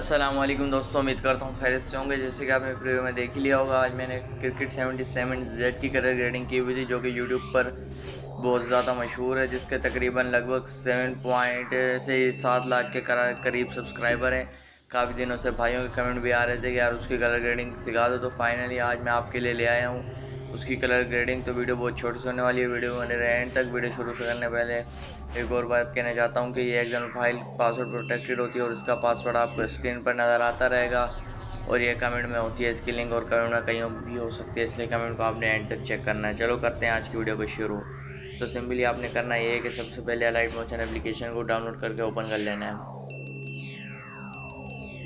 अस्सलाम वालेकुम दोस्तों, उम्मीद करता हूँ खैरियत से होंगे। जैसे कि आपने वीडियो में देख ही लिया होगा, आज मैंने क्रिकेट 77Z की कलर ग्रेडिंग की हुई थी, जो कि यूट्यूब पर बहुत ज़्यादा मशहूर है, जिसके तकरीबन लगभग 7 लाख के करीब सब्सक्राइबर हैं। काफ़ी दिनों से भाइयों के कमेंट भी आ रहे थे कि यार उसकी कलर ग्रेडिंग सिखा दो, तो फाइनली आज मैं आपके लिए ले आया हूँ उसकी कलर ग्रेडिंग। तो वीडियो बहुत छोटी सी होने वाली है, वीडियो मेरे एंड तक। वीडियो शुरू से करने पहले एक और बात कहना चाहता हूँ कि ये एक्सएमएल फाइल पासवर्ड प्रोटेक्टेड होती है और इसका पासवर्ड आपको स्क्रीन पर नज़र आता रहेगा, और ये कमेंट में होती है इसकी लिंक, और कमेंट में कहीं भी हो सकती है, इसलिए कमेंट को आपने एंड तक चेक करना है। चलो करते हैं आज की वीडियो को शुरू। तो सिंपली आपने करना ये है कि सबसे पहले अलाइट मोशन एप्लीकेशन को डाउनलोड करके ओपन कर लेना है।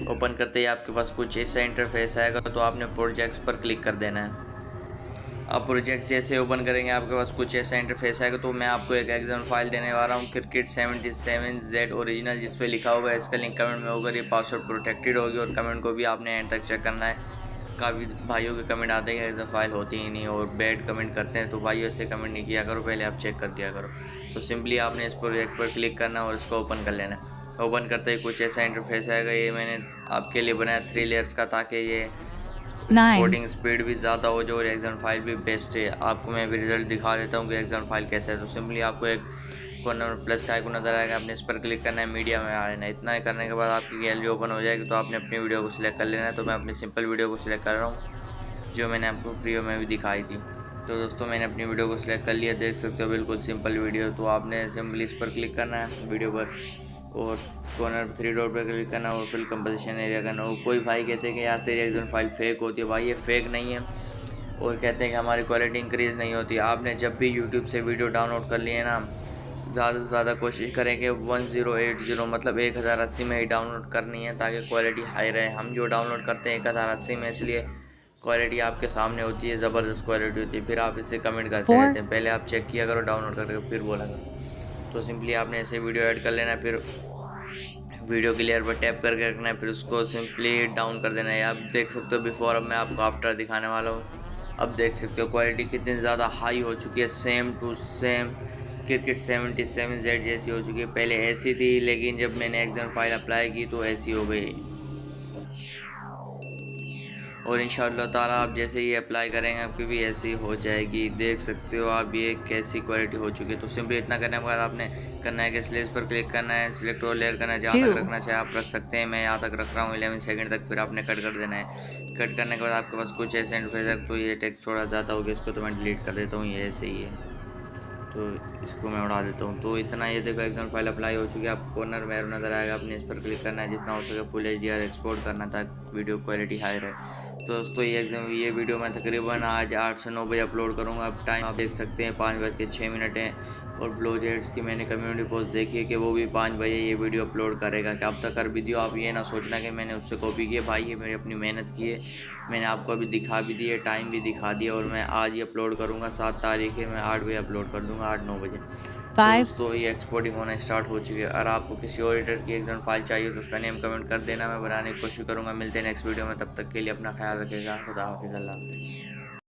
ओपन करते ही आपके पास कुछ ऐसा इंटरफेस आएगा, तो आपने प्रोजेक्ट्स पर क्लिक कर देना है। अब प्रोजेक्ट जैसे ओपन करेंगे आपके पास कुछ ऐसा इंटरफेस आएगा, तो मैं आपको एक एक्सएमएल फाइल देने वाला हूँ क्रिकेट 77Z ओरिजिनल, जिस पे लिखा होगा, इसका लिंक कमेंट में होगा। ये पासवर्ड प्रोटेक्टेड होगी और कमेंट को भी आपने एंड तक चेक करना है। काफ़ी भाइयों के कमेंट आते हैं एक्सएमएल फाइल होती ही नहीं और बैड कमेंट करते हैं, तो भाइयों ऐसे कमेंट नहीं किया करो, पहले आप चेक कर दिया करो। तो सिंपली आपने इस प्रोजेक्ट पर क्लिक करना और इसको ओपन कर लेना। ओपन करते ही कुछ ऐसा इंटरफेस आएगा। ये मैंने आपके लिए बनाया 3 लेयर्स का, ताकि ये एक्सपोर्टिंग स्पीड भी ज़्यादा हो जाए और एक्सएमएल फाइल भी बेस्ट है। आपको मैं भी रिजल्ट दिखा देता हूँ कि एक्सएमएल फाइल कैसा है। तो सिंपली आपको एक कॉर्नर प्लस का आइकन नज़र आएगा, आपने इस पर क्लिक करना है, मीडिया में आना है। इतना ही करने के बाद आपकी गैलरी ओपन हो जाएगी, तो आपने अपनी वीडियो को सिलेक्ट कर लेना है। तो मैं अपनी सिंपल वीडियो को सिलेक्ट कर रहा हूँ, जो मैंने आपको प्रीव्यू में भी दिखाई थी। तो दोस्तों मैंने अपनी वीडियो को सिलेक्ट कर लिया, देख सकते हो बिल्कुल सिंपल वीडियो। तो आपने सिंपली इस पर क्लिक करना है वीडियो पर, और कॉर्नर 3 डॉट पर क्लिक करना और फिल कंपोजिशन एरिया करना। और कोई भाई कहते हैं कि यार तेरी एक्सएमएल फाइल फेक होती है। भाई ये फेक नहीं है, और कहते हैं कि हमारी क्वालिटी इंक्रीज़ नहीं होती। आपने जब भी यूट्यूब से वीडियो डाउनलोड कर लिए ना, ज़्यादा से ज़्यादा कोशिश करें कि 1080 मतलब 1080 में ही डाउनलोड करनी है, ताकि क्वालिटी हाई रहे। हम जो डाउनलोड करते हैं 1080 में, इसलिए क्वालिटी आपके सामने होती है, ज़बरदस्त क्वालिटी होती है। फिर आप इसे कमेंट करते रहते हैं, पहले आप चेक किया करो डाउनलोड करके, फिर बोला करो। तो सिंपली आपने ऐसे वीडियो ऐड कर लेना है, फिर वीडियो क्लियर पर टैप करके रखना है, फिर उसको सिंपली डाउन कर देना है। आप देख सकते हो बिफोर, अब मैं आपको आफ्टर दिखाने वाला हूँ। अब देख सकते हो क्वालिटी कितनी ज़्यादा हाई हो चुकी है, same to same cricket 77Z जैसी हो चुकी है। पहले ऐसी थी, लेकिन जब मैंने एक्सएमएल फाइल अप्लाई की तो ऐसी हो गई, और इंशाअल्लाह ताला आप जैसे ही अप्लाई करेंगे आपकी भी ऐसी हो जाएगी। देख सकते हो आप ये कैसी क्वालिटी हो चुकी है। तो सिंपली इतना करने के बाद आपने करना है कि स्लेज पर क्लिक करना है, सिलेक्ट और लेयर करना है, जहाँ तक रखना चाहे आप रख सकते हैं। मैं यहाँ तक रख रहा हूँ 11 सेकंड तक, फिर आपने कट कर देना है। कट करने के बाद आपके पास कुछ ऐसे इंटरफेस, तो ये टेक्स्ट थोड़ा ज़्यादा हो गया, इसको तो मैं डिलीट कर देता हूँ, ये ऐसे ही है, तो इसको मैं उड़ा देता हूँ। तो इतना, ये देखो एक्सएमएल फाइल अप्लाई हो चुकी है। आप कॉर्नर में एरो नज़र आएगा, आपने इस पर क्लिक करना है, जितना हो सके फुल HDR एक्सपोर्ट करना था, वीडियो क्वालिटी हाई रहे। तो दोस्तों ये वीडियो मैं तकरीबन आज 8 से 9 बजे अपलोड करूँगा। अब टाइम आप देख सकते हैं 5:06 है, और ब्लोजेट्स की मैंने कम्युनिटी पोस्ट देखी है कि वो भी 5 बजे ये वीडियो अपलोड करेगा। कि अब तक कर भी दियो, आप ये ना सोचना कि मैंने उससे कॉपी किया। भाई ये मेरी अपनी मेहनत की है, मैंने आपको अभी दिखा भी दी है, टाइम भी दिखा दिया, और मैं आज ही अपलोड करूँगा। 7 तारीख है, मैं 8 बजे अपलोड कर दूँगा, 8-9 बजे। तो दोस्तों ये एक्सपोर्टिंग होना स्टार्ट हो चुकी है। अगर आपको किसी और एडिटर की एक्सएमएल फाइल चाहिए तो उसका नेम कमेंट कर देना, मैं बनाने की कोशिश करूँगा। मिलते हैं नेक्स्ट वीडियो में, तब तक के लिए अपना ख्याल रखिएगा। खुदा हाफिज़, अल्लाह हाफिज़।